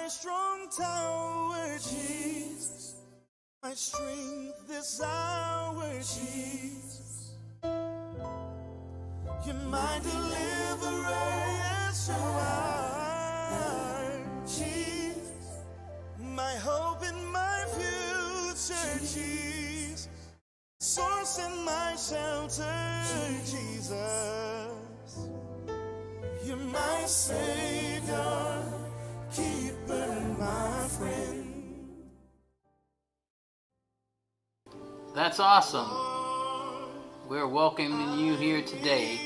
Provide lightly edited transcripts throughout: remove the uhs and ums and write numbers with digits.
my strong tower, Jesus. My strength this hour, Jesus. You're my deliverer, yes you are, Jesus. My hope and my future, Jesus. Source and my shelter, Jesus. You're my Savior, keeper, my friend. That's awesome. We're welcoming you here today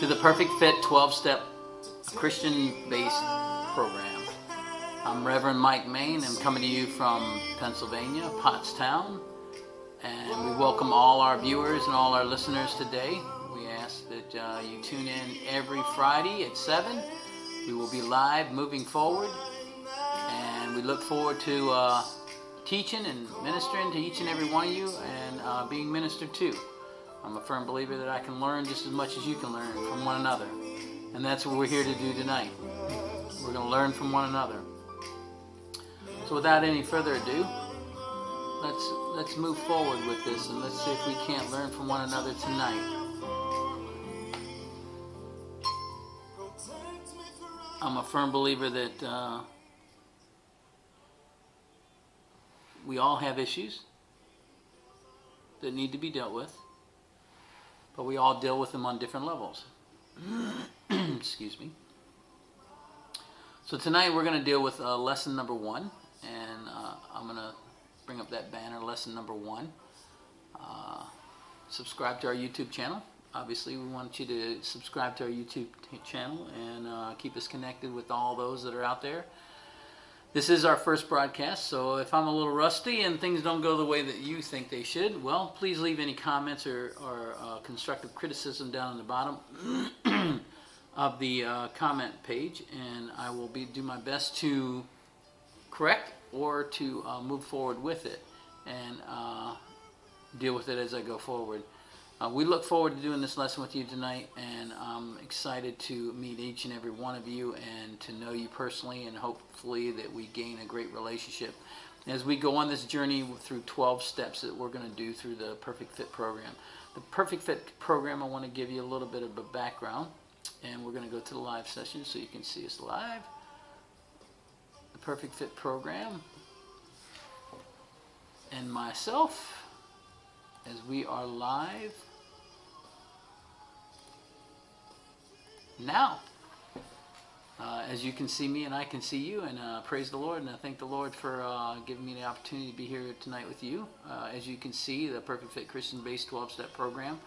to the Perfect Fit 12-Step Christian-based program. I'm Reverend Mike Main. I'm coming to you from Pennsylvania, Pottstown. And we welcome all our viewers and all our listeners today. We ask that you tune in every Friday at 7. We will be live moving forward. And we look forward to teaching and ministering to each and every one of you and being ministered to. I'm a firm believer that I can learn just as much as you can learn from one another. And that's what we're here to do tonight. We're going to learn from one another. So without any further ado, let's move forward with this and let's see if we can't learn from one another tonight. I'm a firm believer that we all have issues that need to be dealt with, but we all deal with them on different levels. Excuse me. So tonight we're going to deal with lesson number 1, and I'm going to bring up that banner, lesson number 1. Subscribe to our YouTube channel. Obviously, we want you to subscribe to our YouTube channel and keep us connected with all those that are out there. This is our first broadcast, so if I'm a little rusty and things don't go the way that you think they should, well, please leave any comments or constructive criticism down in the bottom of the comment page, and I will do my best to correct or to move forward with it and deal with it as I go forward. We look forward to doing this lesson with you tonight, and I'm excited to meet each and every one of you and to know you personally, and hopefully that we gain a great relationship as we go on this journey through 12 steps that we're going to do through the Perfect Fit program. The Perfect Fit program, I want to give you a little bit of a background, and we're going to go to the live session so you can see us live. The Perfect Fit program and myself as we are live now. As you can see me and I can see you, and praise the Lord, and I thank the Lord for giving me the opportunity to be here tonight with you. As you can see, the Perfect Fit Christian-based 12-step program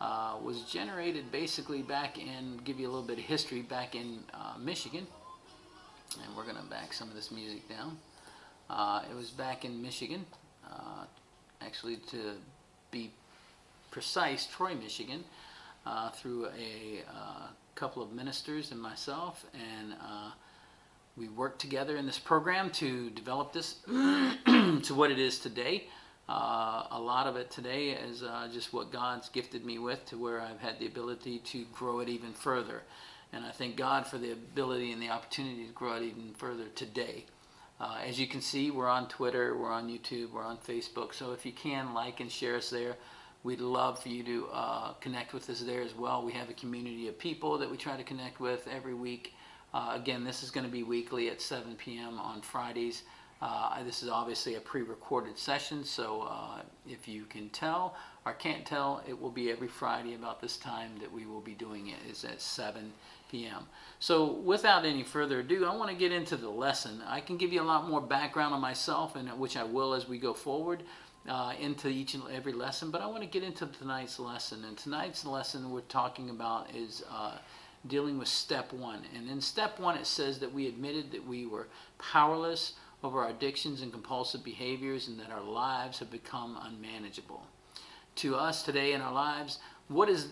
was generated basically back in, give you a little bit of history, back in Michigan. And we're going to back some of this music down. It was back in Michigan, actually to be precise, Troy, Michigan, through a couple of ministers and myself, and we worked together in this program to develop this to what it is today. A lot of it today is just what God's gifted me with, to where I've had the ability to grow it even further. And I thank God for the ability and the opportunity to grow it even further today. As you can see, we're on Twitter, we're on YouTube, we're on Facebook. So if you can, like and share us there. We'd love for you to connect with us there as well. We have a community of people that we try to connect with every week. Again, this is going to be weekly at 7 p.m. on Fridays. This is obviously a pre-recorded session, so if you can tell or can't tell, it will be every Friday about this time that we will be doing it. It's at 7 p.m. So without any further ado, I want to get into the lesson. I can give you a lot more background on myself, and which I will as we go forward into each and every lesson, but I want to get into tonight's lesson. And tonight's lesson we're talking about is dealing with step 1. And in step 1 it says that we admitted that we were powerless over our addictions and compulsive behaviors, and that our lives have become unmanageable. To us today in our lives, what is,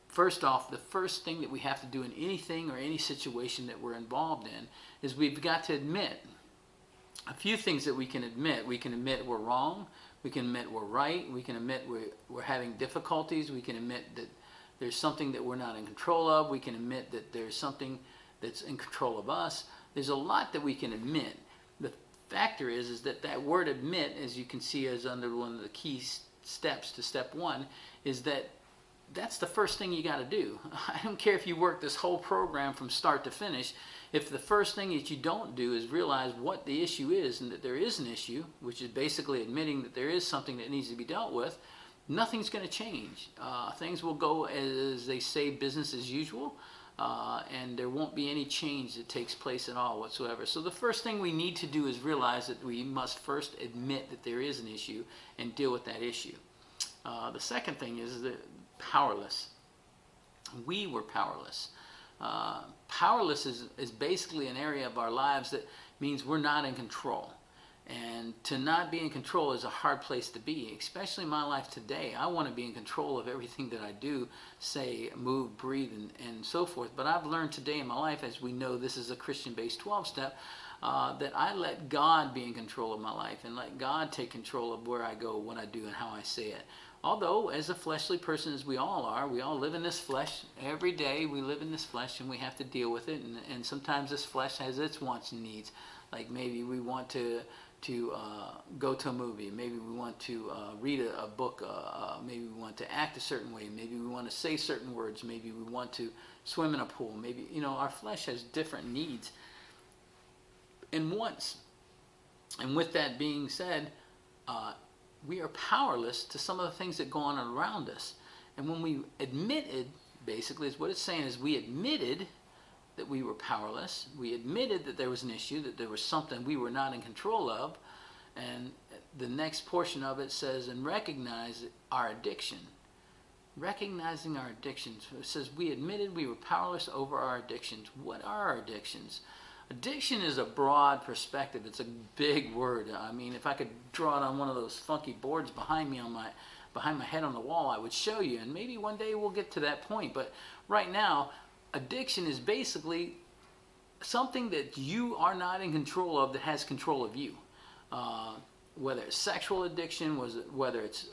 first off, the first thing that we have to do in anything or any situation that we're involved in is we've got to admit a few things that we can admit. We can admit we're wrong. We can admit we're right. We can admit we're having difficulties. We can admit that there's something that we're not in control of. We can admit that there's something that's in control of us. there's a lot that we can admit. The factor is that that word admit, as you can see as under one of the key steps to step one, is that that's the first thing you got to do. I don't care if you work this whole program from start to finish. If the first thing that you don't do is realize what the issue is and that there is an issue, which is basically admitting that there is something that needs to be dealt with, nothing's going to change. Things will go, as they say, business as usual, and there won't be any change that takes place at all whatsoever. So the first thing we need to do is realize that we must first admit that there is an issue and deal with that issue. The second thing is that powerless. We were powerless. Powerless is basically an area of our lives that means we're not in control. And to not be in control is a hard place to be, especially in my life today. I want to be in control of everything that I do, say, move, breathe, and so forth. But I've learned today in my life, as we know this is a Christian-based 12-step, that I let God be in control of my life and let God take control of where I go, what I do, and how I say it. Although, as a fleshly person, as we all are, we all live in this flesh. Every day we live in this flesh and we have to deal with it. And sometimes this flesh has its wants and needs. Like maybe we want to go to a movie. Maybe we want to read a book. Maybe we want to act a certain way. Maybe we want to say certain words. Maybe we want to swim in a pool. Maybe, our flesh has different needs and wants. And with that being said, we are powerless to some of the things that go on around us. And when we admitted, basically, is what it's saying is we admitted that we were powerless. We admitted that there was an issue, that there was something we were not in control of. And the next portion of it says, and recognize our addiction. Recognizing our addictions. It says we admitted we were powerless over our addictions. What are our addictions? Addiction is a broad perspective. It's a big word. I mean, if I could draw it on one of those funky boards behind me behind my head on the wall, I would show you. And maybe one day we'll get to that point. But right now, addiction is basically something that you are not in control of that has control of you. Whether it's sexual addiction, whether it's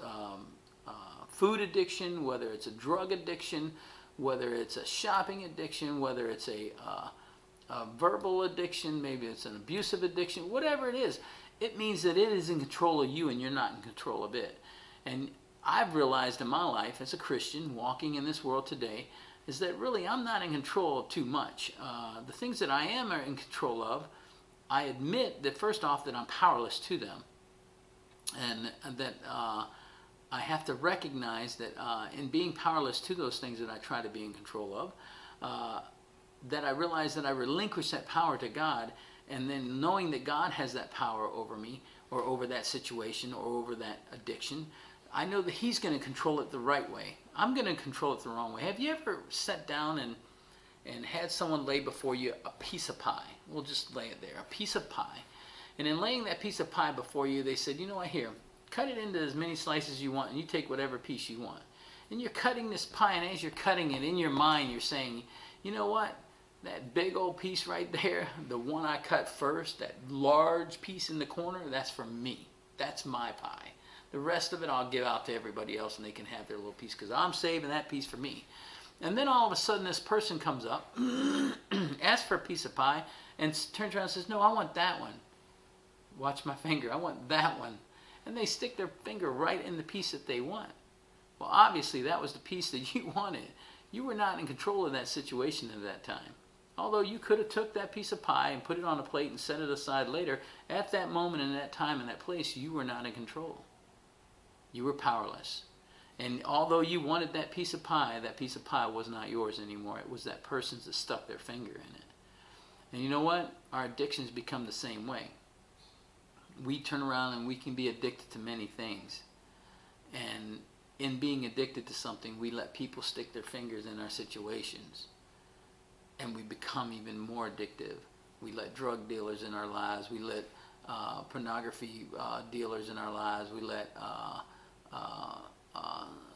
food addiction, whether it's a drug addiction, whether it's a shopping addiction, whether it's a verbal addiction, maybe it's an abusive addiction, whatever it is, it means that it is in control of you and you're not in control of it. And I've realized in my life as a Christian walking in this world today is that really I'm not in control of too much. The things that I am in control of, I admit that first off that I'm powerless to them, and that I have to recognize that in being powerless to those things that I try to be in control of, that I realize that I relinquish that power to God, and then knowing that God has that power over me or over that situation or over that addiction, I know that He's going to control it the right way. I'm going to control it the wrong way. Have you ever sat down and had someone lay before you a piece of pie? We'll just lay it there, a piece of pie. And in laying that piece of pie before you, they said, you know what, here, cut it into as many slices as you want, and you take whatever piece you want. And you're cutting this pie, and as you're cutting it, in your mind, you're saying, you know what? That big old piece right there, the one I cut first, that large piece in the corner, that's for me. That's my pie. The rest of it I'll give out to everybody else and they can have their little piece because I'm saving that piece for me. And then all of a sudden this person comes up, asks for a piece of pie, and turns around and says, no, I want that one. Watch my finger. I want that one. And they stick their finger right in the piece that they want. Well, obviously that was the piece that you wanted. You were not in control of that situation at that time. Although you could have took that piece of pie and put it on a plate and set it aside later, at that moment in that time in that place, you were not in control. You were powerless. And although you wanted that piece of pie was not yours anymore. It was that person's that stuck their finger in it. And you know what? Our addictions become the same way. We turn around and we can be addicted to many things. And in being addicted to something, we let people stick their fingers in our situations. And we become even more addictive. We let drug dealers in our lives. We let pornography dealers in our lives. We let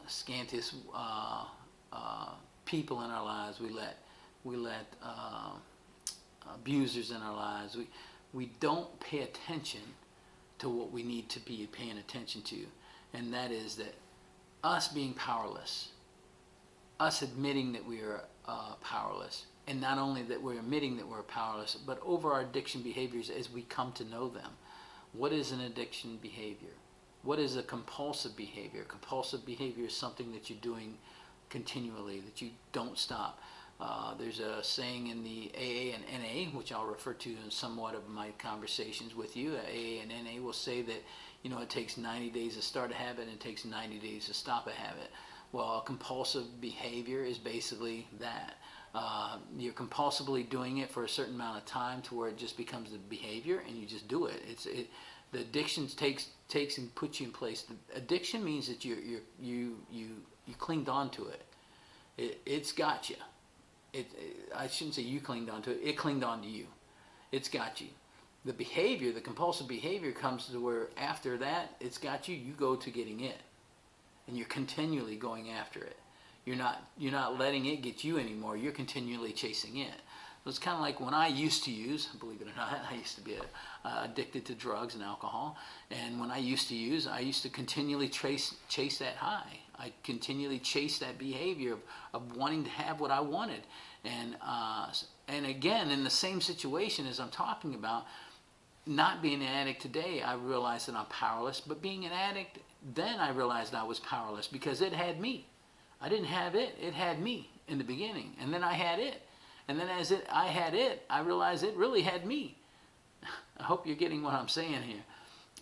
scantiest people in our lives. We let abusers in our lives. We don't pay attention to what we need to be paying attention to, and that is that us being powerless, us admitting that we are powerless, and not only that we're admitting that we're powerless, but over our addiction behaviors as we come to know them. What is an addiction behavior? What is a compulsive behavior? Compulsive behavior is something that you're doing continually, that you don't stop. There's a saying in the AA and NA, which I'll refer to in somewhat of my conversations with you. AA and NA will say that, it takes 90 days to start a habit and it takes 90 days to stop a habit. Well, a compulsive behavior is basically that. You're compulsively doing it for a certain amount of time to where it just becomes the behavior, and you just do it. The addiction takes and puts you in place. The addiction means that you clinged on to it. It's got you. I shouldn't say you clinged on to it. It clinged on to you. It's got you. The behavior, the compulsive behavior, comes to where after that it's got you. You go to getting it, and you're continually going after it. You're not letting it get you anymore. You're continually chasing it. So it's kind of like when I used to use, believe it or not, I used to be addicted to drugs and alcohol. And when I used to continually chase that high. I continually chase that behavior of wanting to have what I wanted. And again, in the same situation as I'm talking about, not being an addict today, I realized that I'm powerless. But being an addict, then I realized I was powerless because it had me. I didn't have it. It had me in the beginning. And then I had it. And then I had it, I realized it really had me. I hope you're getting what I'm saying here.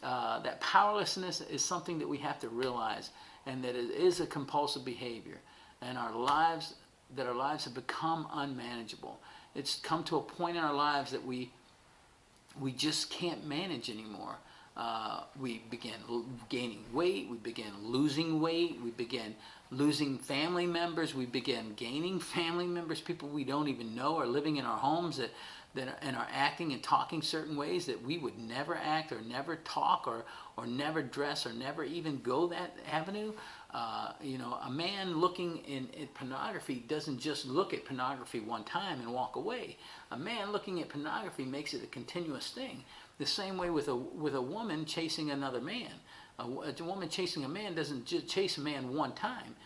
That powerlessness is something that we have to realize, and that it is a compulsive behavior. And our lives have become unmanageable. It's come to a point in our lives that we just can't manage anymore. We began gaining weight, we began losing weight, we began losing family members, we began gaining family members. People we don't even know are living in our homes and are acting and talking certain ways that we would never act or never talk or never dress or never even go that avenue. A man looking at pornography doesn't just look at pornography one time and walk away. A man looking at pornography makes it a continuous thing. The same way with a woman chasing another man. A woman chasing a man doesn't just chase a man one time.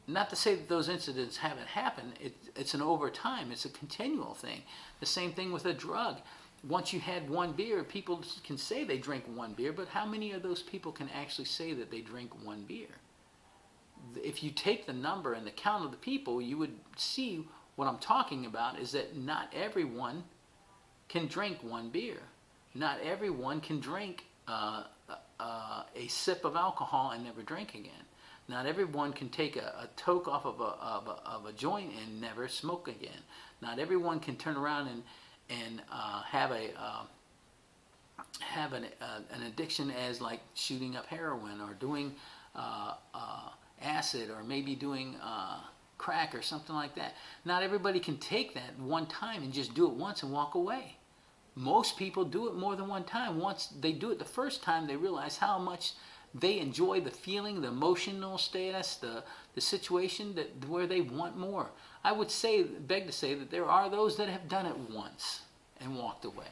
Not to say that those incidents haven't happened. It's an over time. It's a continual thing. The same thing with a drug. Once you had one beer, people can say they drink one beer, but how many of those people can actually say that they drink one beer? If you take the number and the count of the people, you would see what I'm talking about is that not everyone can drink one beer. Not everyone can drink a sip of alcohol and never drink again. Not everyone can take a toke off of a joint and never smoke again. Not everyone can turn around and have an addiction as like shooting up heroin or doing acid or maybe doing crack or something like that. Not everybody can take that one time and just do it once and walk away. Most people do it more than one time. Once they do it the first time, they realize how much they enjoy the feeling, the emotional status, the situation where they want more. I would beg to say that there are those that have done it once and walked away.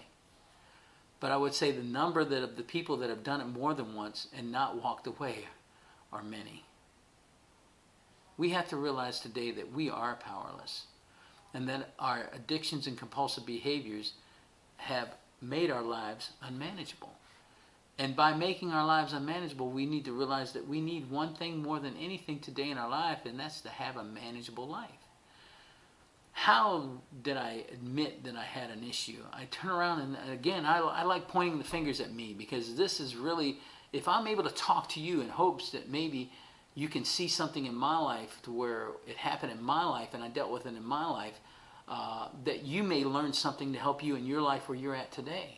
But I would say the number of the people that have done it more than once and not walked away are many. We have to realize today that we are powerless and that our addictions and compulsive behaviors have made our lives unmanageable. And by making our lives unmanageable, we need to realize that we need one thing more than anything today in our life, and that's to have a manageable life. How did I admit that I had an issue? I turn around and again, I like pointing the fingers at me, because this is really, if I'm able to talk to you in hopes that maybe you can see something in my life to where it happened in my life and I dealt with it in my life, that you may learn something to help you in your life where you're at today.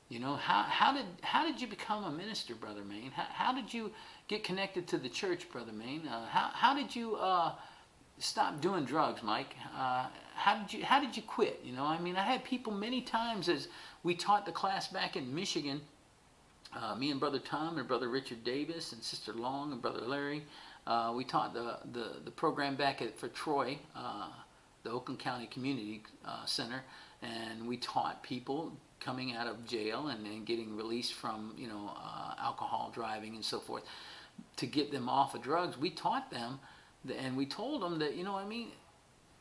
You know, how did you become a minister, Brother Maine? How did you get connected to the church, Brother Maine? How did you stop doing drugs, Mike? How did you quit? You know, I mean, I had people many times as we taught the class back in Michigan. Me and Brother Tom and Brother Richard Davis and Sister Long and Brother Larry. We taught the program back for Troy, the Oakland County Community Center, and we taught people coming out of jail and getting released from alcohol, driving, and so forth, to get them off of drugs. We taught them, and we told them that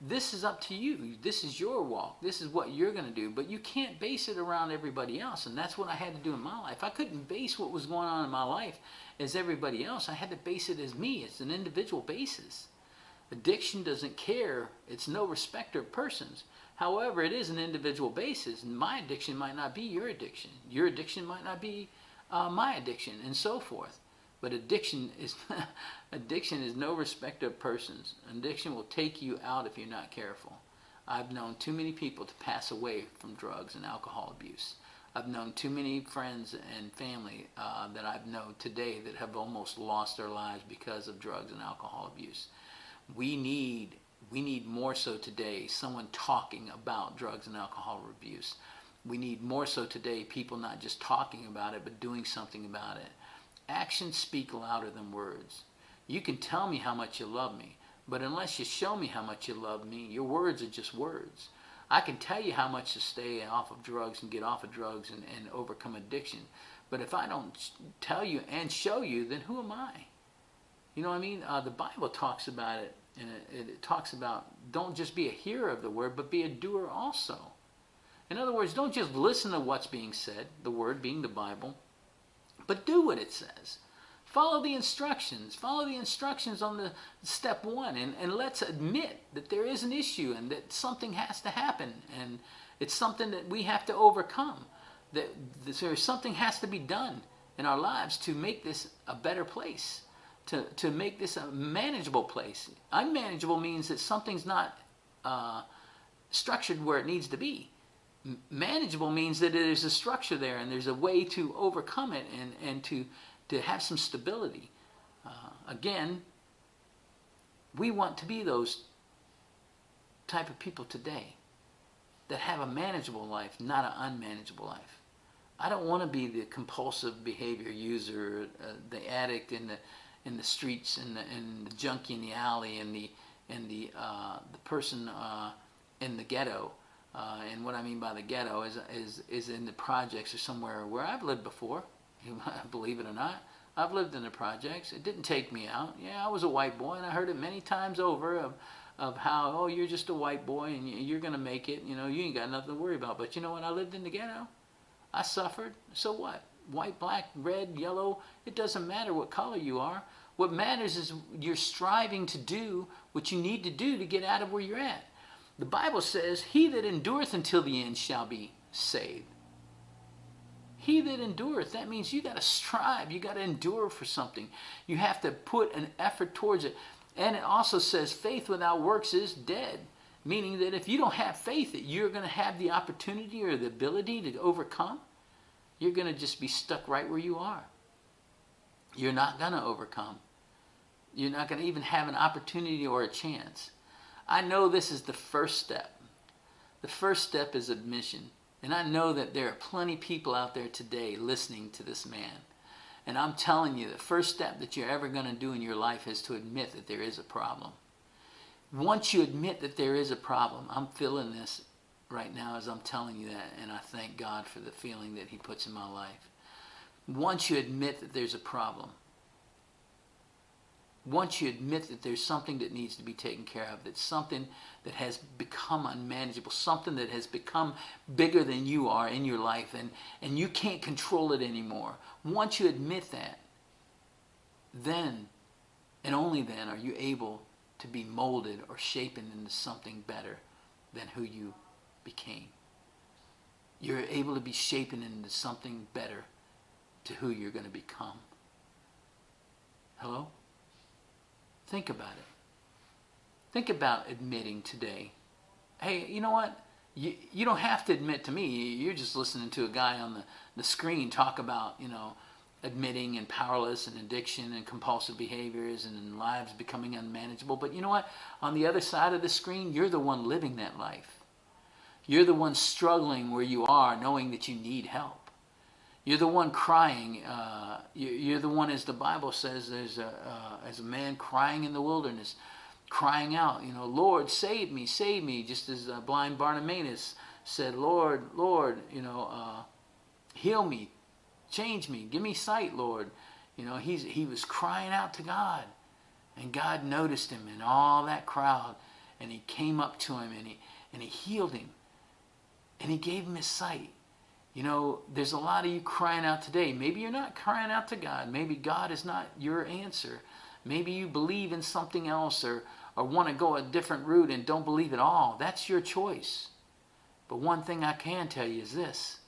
This is up to you. This is your walk. This is what you're going to do. But you can't base it around everybody else. And that's what I had to do in my life. I couldn't base what was going on in my life as everybody else. I had to base it as me. It's an individual basis. Addiction doesn't care. It's no respecter of persons. However, it is an individual basis. And my addiction might not be your addiction. Your addiction might not be my addiction, and so forth. But addiction is no respecter of persons. Addiction will take you out if you're not careful. I've known too many people to pass away from drugs and alcohol abuse. I've known too many friends and family that I've known today that have almost lost their lives because of drugs and alcohol abuse. We need more so today someone talking about drugs and alcohol abuse. We need more so today people not just talking about it, but doing something about it. Actions speak louder than words. You can tell me how much you love me, but unless you show me how much you love me, your words are just words. I can tell you how much to stay off of drugs and get off of drugs and overcome addiction, but if I don't tell you and show you, then who am I? You know what I mean? The Bible talks about it, and it talks about don't just be a hearer of the word, but be a doer also. In other words, don't just listen to what's being said, the word being the Bible, but do what it says. Follow the instructions. Follow the instructions on the step one, and let's admit that there is an issue and that something has to happen, and it's something that we have to overcome. That something has to be done in our lives to make this a better place, to make this a manageable place. Unmanageable means that something's not structured where it needs to be. Manageable means that there's a structure there and there's a way to overcome it and to have some stability. Again, we want to be those type of people today that have a manageable life, not an unmanageable life. I don't want to be the compulsive behavior user, the addict in the streets, and the junkie in the alley, and the person in the ghetto. And what I mean by the ghetto is in the projects or somewhere where I've lived before. Believe it or not, I've lived in the projects. It didn't take me out. Yeah, I was a white boy, and I heard it many times over of how, oh, you're just a white boy and you're going to make it. You know, you ain't got nothing to worry about. But you know what? I lived in the ghetto. I suffered. So what? White, black, red, yellow, it doesn't matter what color you are. What matters is you're striving to do what you need to do to get out of where you're at. The Bible says, he that endureth until the end shall be saved. He that endureth, that means you got to strive. You got to endure for something. You have to put an effort towards it. And it also says faith without works is dead. Meaning that if you don't have faith that you're going to have the opportunity or the ability to overcome, you're going to just be stuck right where you are. You're not going to overcome. You're not going to even have an opportunity or a chance. I know this is the first step. The first step is admission. And I know that there are plenty of people out there today listening to this man. And I'm telling you, the first step that you're ever going to do in your life is to admit that there is a problem. Once you admit that there is a problem, I'm feeling this right now as I'm telling you that, and I thank God for the feeling that he puts in my life. Once you admit that there's a problem, once you admit that there's something that needs to be taken care of, that's something that has become unmanageable, something that has become bigger than you are in your life, and you can't control it anymore. Once you admit that, then and only then are you able to be molded or shapen into something better than who you became. You're able to be shapen into something better to who you're going to become. Hello? Think about it. Think about admitting today. Hey, you know what? You don't have to admit to me. You're just listening to a guy on the screen talk about, admitting and powerless and addiction and compulsive behaviors and lives becoming unmanageable. But you know what? On the other side of the screen, you're the one living that life. You're the one struggling where you are, knowing that you need help. You're the one crying. You're the one, as the Bible says, as a man crying in the wilderness, crying out, Lord, save me, save me. Just as blind Bartimaeus said, Lord, Lord, heal me, change me, give me sight, Lord. He was crying out to God, and God noticed him in all that crowd, and he came up to him and he healed him and he gave him his sight. You know, there's a lot of you crying out today. Maybe you're not crying out to God. Maybe God is not your answer. Maybe you believe in something else or want to go a different route and don't believe at all. That's your choice. But one thing I can tell you is this.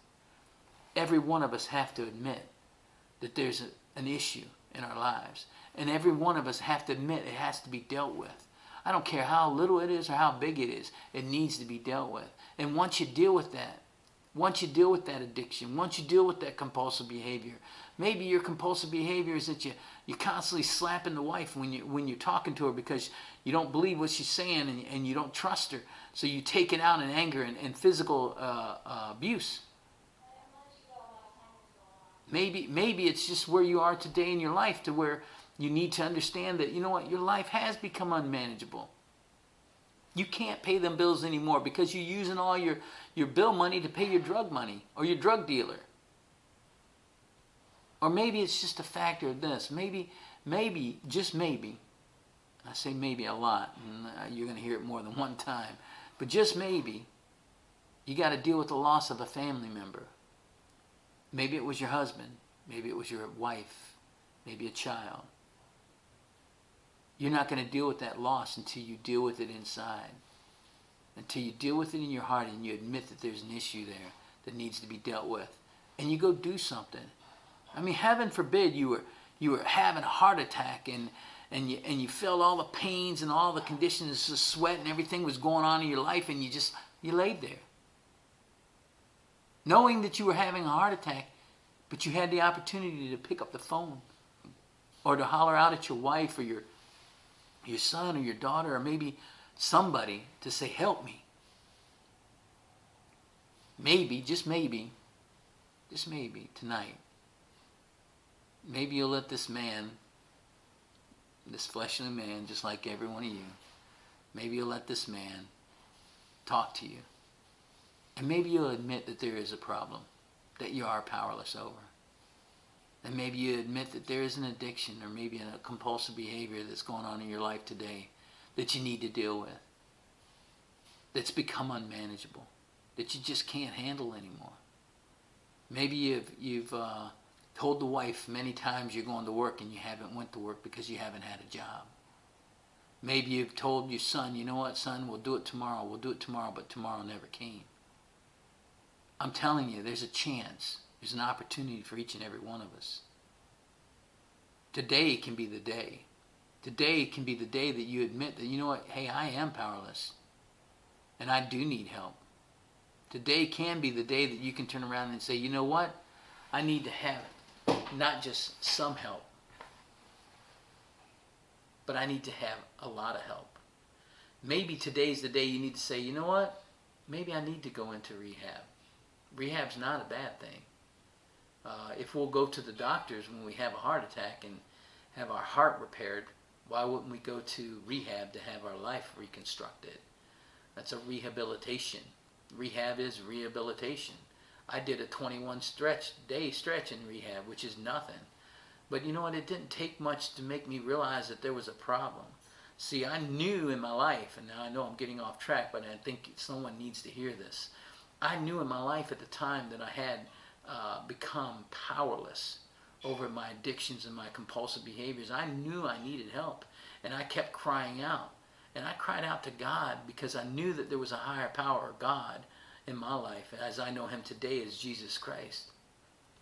Every one of us have to admit that there's an issue in our lives. And every one of us have to admit it has to be dealt with. I don't care how little it is or how big it is. It needs to be dealt with. And once you deal with that, once you deal with that addiction, once you deal with that compulsive behavior, maybe your compulsive behavior is that you're constantly slapping the wife when you're talking to her because you don't believe what she's saying and you don't trust her. So you take it out in anger and physical abuse. Maybe it's just where you are today in your life to where you need to understand that, you know what, your life has become unmanageable. You can't pay them bills anymore because you're using all your bill money to pay your drug money or your drug dealer. Or maybe it's just a factor of this. Maybe, just maybe, I say maybe a lot, and you're going to hear it more than one time, but just maybe, you got to deal with the loss of a family member. Maybe it was your husband. Maybe it was your wife. Maybe a child. You're not going to deal with that loss until you deal with it inside. Until you deal with it in your heart and you admit that there's an issue there that needs to be dealt with. And you go do something. I mean, heaven forbid you were having a heart attack and you felt all the pains and all the conditions, the sweat and everything was going on in your life and you laid there. Knowing that you were having a heart attack, but you had the opportunity to pick up the phone or to holler out at your wife or your son or your daughter or maybe somebody to say, help me. Maybe, just maybe tonight, maybe you'll let this man, this fleshly man, just like every one of you, maybe you'll let this man talk to you. And maybe you'll admit that there is a problem that you are powerless over. And maybe you admit that there is an addiction or maybe a compulsive behavior that's going on in your life today that you need to deal with, that's become unmanageable, that you just can't handle anymore. Maybe you've told the wife many times you're going to work and you haven't went to work because you haven't had a job. Maybe you've told your son, you know what, son, we'll do it tomorrow, but tomorrow never came. I'm telling you, there's a chance, there's an opportunity for each and every one of us. Today can be the day. Today can be the day that you admit that, you know what, hey, I am powerless and I do need help. Today can be the day that you can turn around and say, you know what, I need to have not just some help, but I need to have a lot of help. Maybe today's the day you need to say, you know what, maybe I need to go into rehab. Rehab's not a bad thing. If we'll go to the doctors when we have a heart attack and have our heart repaired, why wouldn't we go to rehab to have our life reconstructed? That's a rehabilitation. Rehab is rehabilitation. I did a 21-day stretch in rehab, which is nothing. But you know what? It didn't take much to make me realize that there was a problem. See, I knew in my life, and now I know I'm getting off track, but I think someone needs to hear this. I knew in my life at the time that I had become powerless over my addictions and my compulsive behaviors. I knew I needed help, and I kept crying out. And I cried out to God because I knew that there was a higher power, God, in my life, as I know him today as Jesus Christ.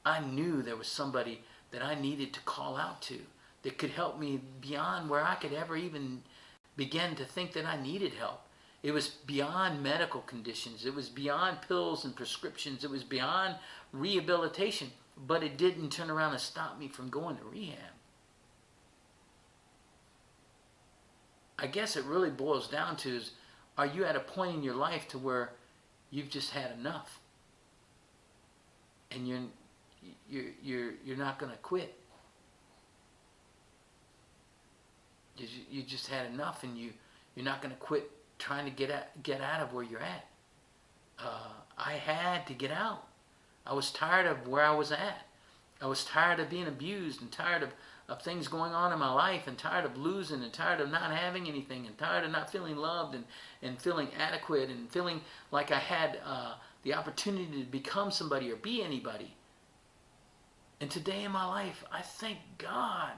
I knew there was somebody that I needed to call out to that could help me beyond where I could ever even begin to think that I needed help. It was beyond medical conditions. It was beyond pills and prescriptions. It was beyond rehabilitation. But it didn't turn around and stop me from going to rehab. I guess it really boils down to is, are you at a point in your life to where you've just had enough? And you're not going to quit. You just had enough, and you're not going to quit trying to get out of where you're at. I had to get out. I was tired of where I was at. I was tired of being abused and tired of things going on in my life, and tired of losing, and tired of not having anything, and tired of not feeling loved, and feeling adequate, and feeling like I had the opportunity to become somebody or be anybody. And today in my life, I thank God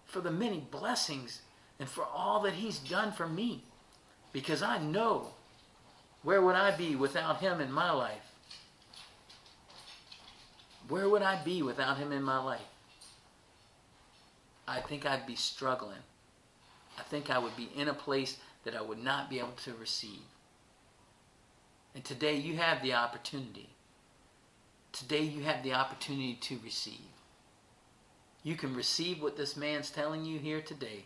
for the many blessings and for all that He's done for me. Because I know, where would I be without Him in my life? Where would I be without Him in my life? I think I'd be struggling. I think I would be in a place that I would not be able to receive. And today you have the opportunity. Today you have the opportunity to receive. You can receive what this man's telling you here today,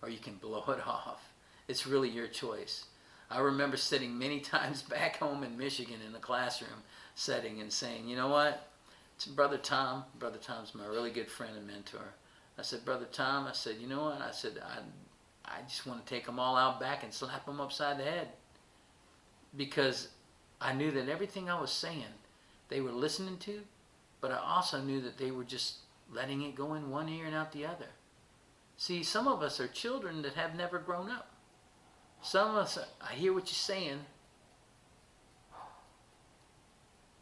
or you can blow it off. It's really your choice. I remember sitting many times back home in Michigan in the classroom setting and saying, you know what? It's Brother Tom. Brother Tom's my really good friend and mentor. I said, Brother Tom, I said, you know what? I said, I just want to take them all out back and slap them upside the head. Because I knew that everything I was saying, they were listening to, but I also knew that they were just letting it go in one ear and out the other. See, some of us are children that have never grown up. Some of us, I hear what you're saying.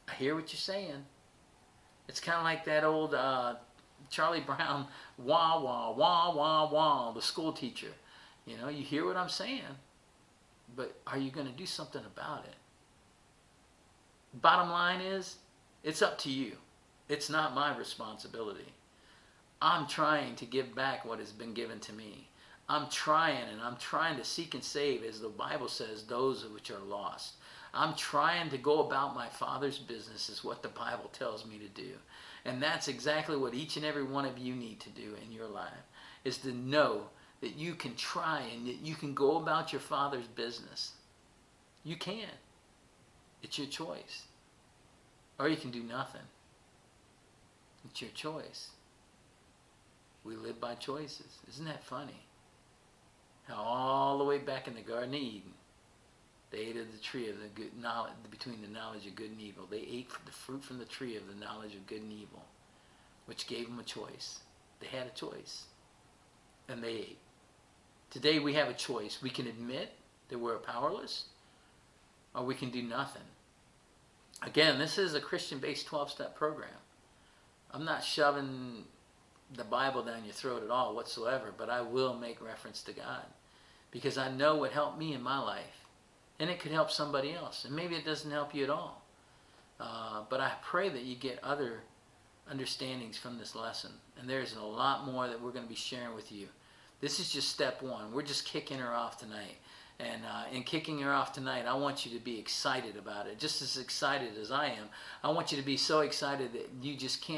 I hear what you're saying. It's kind of like that old Charlie Brown, wah, wah, wah, wah, wah, the school teacher. You know, you hear what I'm saying, but are you going to do something about it? Bottom line is, it's up to you. It's not my responsibility. I'm trying to give back what has been given to me. I'm trying to seek and save, as the Bible says, those which are lost. I'm trying to go about my Father's business, is what the Bible tells me to do. And that's exactly what each and every one of you need to do in your life, is to know that you can try and that you can go about your Father's business. You can. It's your choice. Or you can do nothing. It's your choice. We live by choices. Isn't that funny? How all the way back in the Garden of Eden, they ate of the tree of the good knowledge, between the knowledge of good and evil. They ate the fruit from the tree of the knowledge of good and evil, which gave them a choice. They had a choice, and they ate. Today we have a choice. We can admit that we're powerless, or we can do nothing. Again, this is a Christian-based 12-step program. I'm not shoving the Bible down your throat at all whatsoever, but I will make reference to God, because I know what helped me in my life. And it could help somebody else. And maybe it doesn't help you at all. But I pray that you get other understandings from this lesson. And there's a lot more that we're going to be sharing with you. This is just step one. We're just kicking her off tonight. And in kicking her off tonight, I want you to be excited about it. Just as excited as I am. I want you to be so excited that you just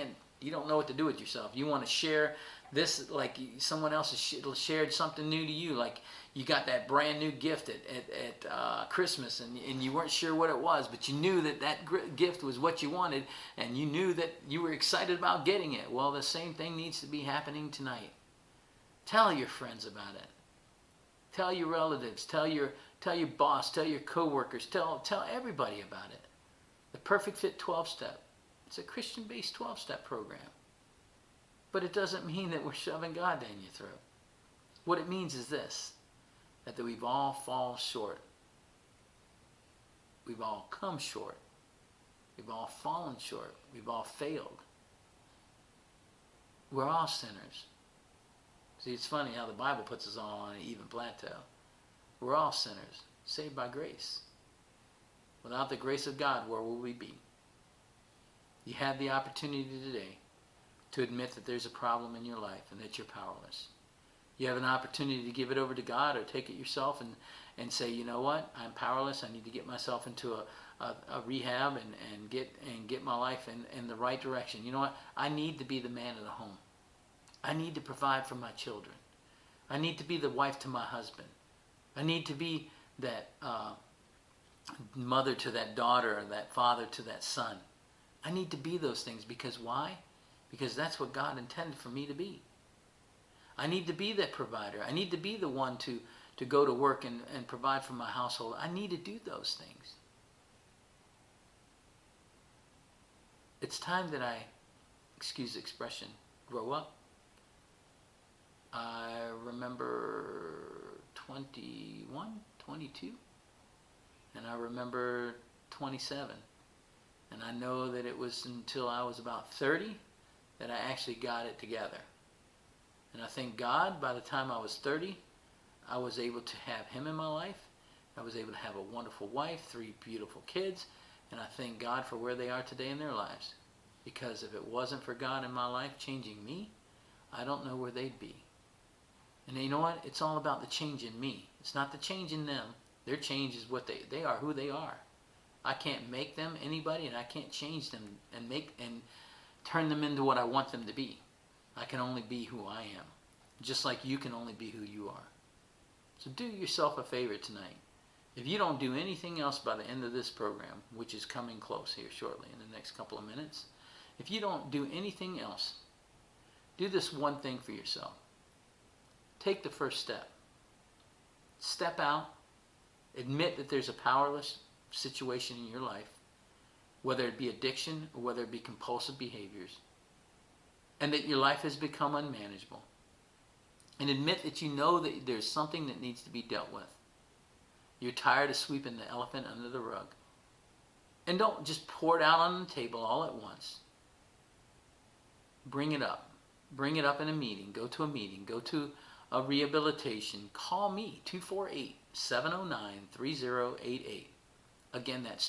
you don't know what to do with yourself. You want to share this like someone else has shared something new to you, like you got that brand new gift at Christmas, and you weren't sure what it was, but you knew that gift was what you wanted, and you knew that you were excited about getting it. Well, the same thing needs to be happening tonight. Tell your friends about it. Tell your relatives. Tell your boss. Tell your coworkers. Tell everybody about it. The Perfect Fit 12-Step. It's a Christian-based 12-step program. But it doesn't mean that we're shoving God down your throat. What it means is this, that we've all fallen short. We've all come short. We've all fallen short. We've all failed. We're all sinners. See, it's funny how the Bible puts us all on an even plateau. We're all sinners, saved by grace. Without the grace of God, where will we be? You have the opportunity today to admit that there's a problem in your life and that you're powerless. You have an opportunity to give it over to God, or take it yourself and say, you know what, I'm powerless. I need to get myself into a rehab and get my life in the right direction. You know what, I need to be the man of the home. I need to provide for my children. I need to be the wife to my husband. I need to be that mother to that daughter, or that father to that son. I need to be those things. Because why? Because that's what God intended for me to be. I need to be that provider. I need to be the one to go to work and provide for my household. I need to do those things. It's time that I, excuse the expression, grow up. I remember 21, 22, and I remember 27. And I know that it was until I was about 30 that I actually got it together. And I thank God by the time I was 30, I was able to have him in my life. I was able to have a wonderful wife, 3 beautiful kids, and I thank God for where they are today in their lives. Because if it wasn't for God in my life changing me, I don't know where they'd be. And you know what? It's all about the change in me. It's not the change in them. Their change is what they are, who they are. I can't make them anybody, and I can't change them and turn them into what I want them to be. I can only be who I am, just like you can only be who you are. So do yourself a favor tonight. If you don't do anything else by the end of this program, which is coming close here shortly in the next couple of minutes, if you don't do anything else, do this one thing for yourself. Take the first step. Step out. Admit that there's a powerless situation in your life, whether it be addiction or whether it be compulsive behaviors, and that your life has become unmanageable. And admit that you know that there's something that needs to be dealt with. You're tired of sweeping the elephant under the rug. And don't just pour it out on the table all at once. Bring it up. Bring it up in a meeting. Go to a meeting. Go to a rehabilitation. Call me, 248-709-3088. Again, that's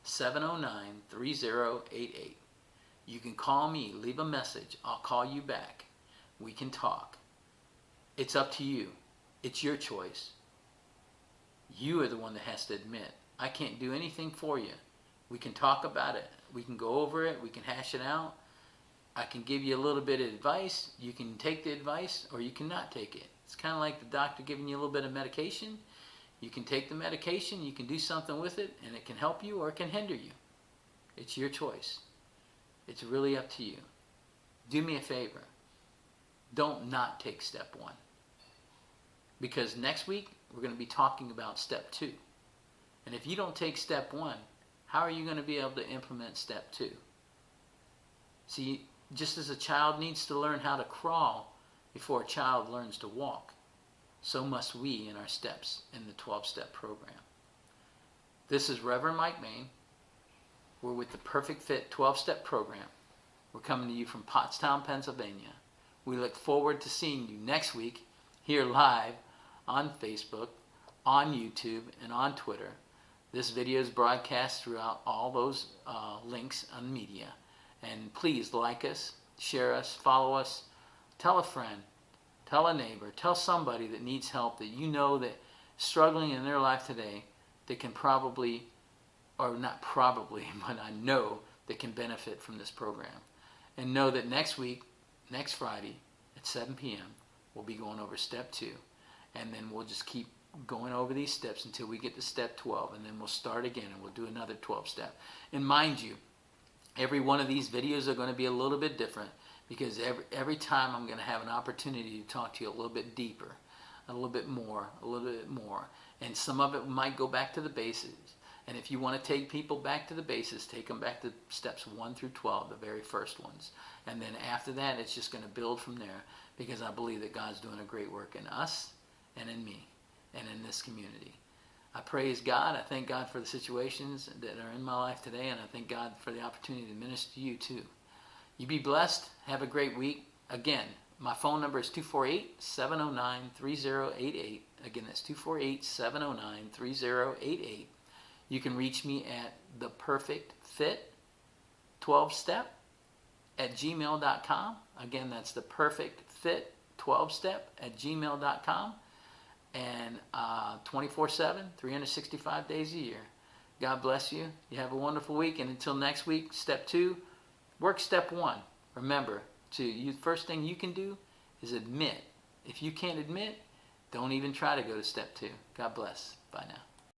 248-709-3088. You can call me, leave a message. I'll call you back. We can talk. It's up to you. It's your choice. You are the one that has to admit, I can't do anything for you. We can talk about it. We can go over it. We can hash it out. I can give you a little bit of advice. You can take the advice or you cannot take it. It's kind of like the doctor giving you a little bit of medication. You can take the medication, you can do something with it, and it can help you or it can hinder you. It's your choice. It's really up to you. Do me a favor. Don't not take step 1. Because next week, we're going to be talking about step 2. And if you don't take step 1, how are you going to be able to implement step 2? See, just as a child needs to learn how to crawl before a child learns to walk, so must we in our steps in the 12-step program. This is Reverend Mike Bain. We're with the Perfect Fit 12-step program. We're coming to you from Pottstown, Pennsylvania. We look forward to seeing you next week here live on Facebook, on YouTube, and on Twitter. This video is broadcast throughout all those links on media. And please like us, share us, follow us, tell a friend, tell a neighbor, tell somebody that needs help that you know that struggling in their life today that can probably, or not probably, but I know that can benefit from this program. And know that next week, next Friday at 7 p.m., we'll be going over step 2. And then we'll just keep going over these steps until we get to step 12. And then we'll start again and we'll do another 12 step. And mind you, every one of these videos are going to be a little bit different because every time I'm going to have an opportunity to talk to you a little bit deeper, a little bit more. And some of it might go back to the basics. And if you want to take people back to the basis, take them back to steps 1 through 12, the very first ones. And then after that, it's just going to build from there because I believe that God's doing a great work in us and in me and in this community. I praise God. I thank God for the situations that are in my life today, and I thank God for the opportunity to minister to you too. You be blessed. Have a great week. Again, my phone number is 248-709-3088. Again, that's 248-709-3088. You can reach me at the Perfect Fit 12-step at gmail.com. Again, that's the Perfect Fit 12-step at gmail.com. And 24/7, 365 days a year. God bless you. You have a wonderful week. And until next week, step 2, work step 1. Remember, first thing you can do is admit. If you can't admit, don't even try to go to step 2. God bless. Bye now.